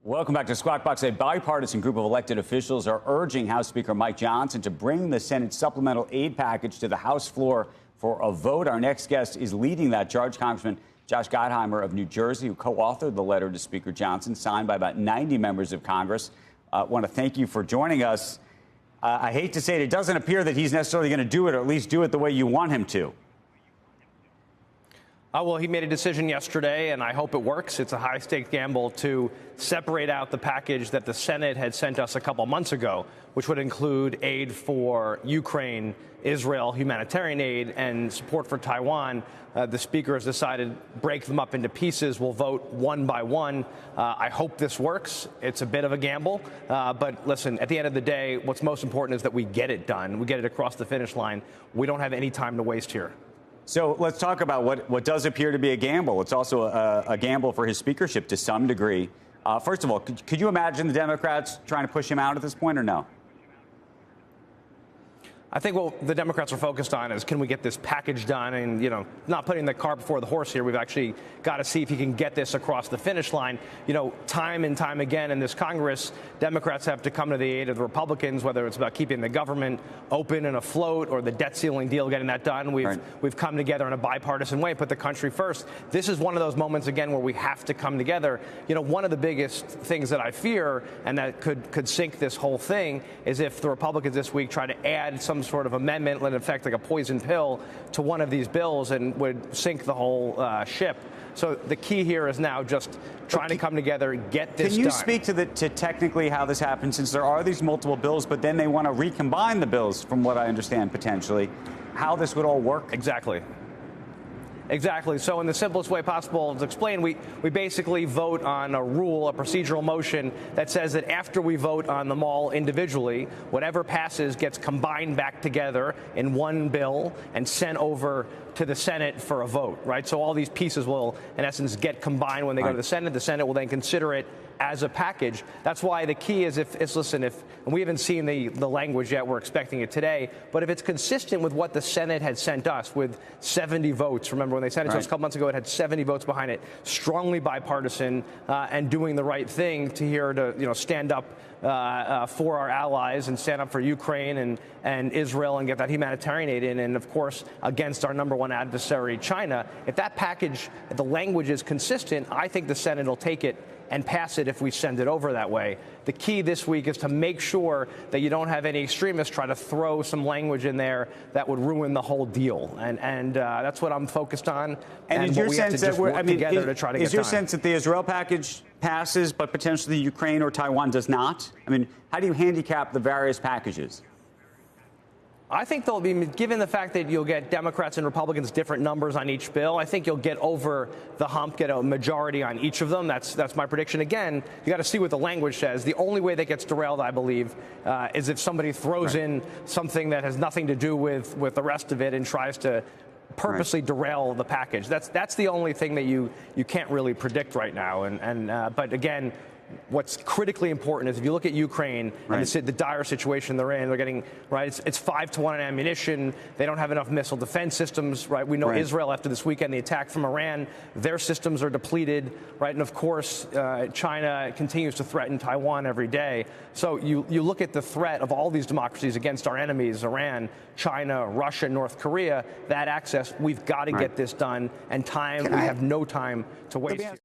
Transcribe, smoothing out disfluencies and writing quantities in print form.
Welcome back to Squawk Box. A bipartisan group of elected officials are urging House Speaker Mike Johnson to bring the Senate supplemental aid package to the House floor for a vote. Our next guest is leading that charge, Congressman Josh Gottheimer of New Jersey, who co-authored the letter to Speaker Johnson, signed by about 90 members of Congress. I want to thank you for joining us. I hate to say it doesn't appear that he's necessarily going to do it, or at least do it the way you want him to. Well, he made a decision yesterday, and I hope it works. It's a high-stakes gamble to separate out the package that the Senate had sent us a couple months ago, which would include aid for Ukraine, Israel, humanitarian aid, and support for Taiwan. The Speaker has decided to break them up into pieces. We'll vote one by one. I hope this works. It's a bit of a gamble. But listen, at the end of the day, what's most important is that we get it done. We get it across the finish line. We don't have any time to waste here. So let's talk about what does appear to be a gamble. It's also a gamble for his speakership to some degree. First of all, could you imagine the Democrats trying to push him out at this point, or no? I think what the Democrats are focused on is, can we get this package done? And, not putting the cart before the horse here. We've actually got to see if he can get this across the finish line. Time and time again in this Congress, Democrats have to come to the aid of the Republicans, whether it's about keeping the government open and afloat or the debt ceiling deal, getting that done. We've come together in a bipartisan way, put the country first. This is one of those moments, again, where we have to come together. One of the biggest things that I fear, and that could sink this whole thing, is if the Republicans this week try to add some sort of amendment, in effect like a poison pill, to one of these bills and would sink the whole ship. So the key here is now just trying to come together, get this done. Can you speak to technically how this happens, since there are these multiple bills, but then they want to recombine the bills, from what I understand, potentially, how this would all work? Exactly. So in the simplest way possible to explain, we basically vote on a rule, a procedural motion that says that after we vote on them all individually, whatever passes gets combined back together in one bill and sent over to the Senate for a vote, right? So all these pieces will, in essence, get combined when they go to the Senate. The Senate will then consider it as a package. That's why the key is, and we haven't seen the language yet, we're expecting it today, but if it's consistent with what the Senate had sent us with 70 votes, remember when they sent it to us a couple months ago, it had 70 votes behind it, strongly bipartisan, and doing the right thing to stand up for our allies and stand up for Ukraine and Israel and get that humanitarian aid in, and of course against our number one adversary, China. If that package, if the language is consistent, I think the Senate will take it and pass it if we send it over that way. The key this week is to make sure that you don't have any extremists try to throw some language in there that would ruin the whole deal. And that's what I'm focused on. And is your sense that together to try to get is your sense that the Israel package passes, but potentially Ukraine or Taiwan does not? How do you handicap the various packages? I think they'll be, given the fact that you'll get Democrats and Republicans different numbers on each bill, I think you'll get over the hump, get a majority on each of them. That's my prediction. Again, you got to see what the language says. The only way that gets derailed, I believe, is if somebody throws in something that has nothing to do with the rest of it and tries to purposely derail the package. That's the only thing that you can't really predict right now. But again, what's critically important is if you look at Ukraine and the dire situation they're in, they're getting, it's 5-to-1 in ammunition. They don't have enough missile defense systems, We know Israel, after this weekend, the attack from Iran, their systems are depleted, And of course, China continues to threaten Taiwan every day. So you look at the threat of all these democracies against our enemies, Iran, China, Russia, North Korea, that access, we've got to get this done, and we have no time to waste.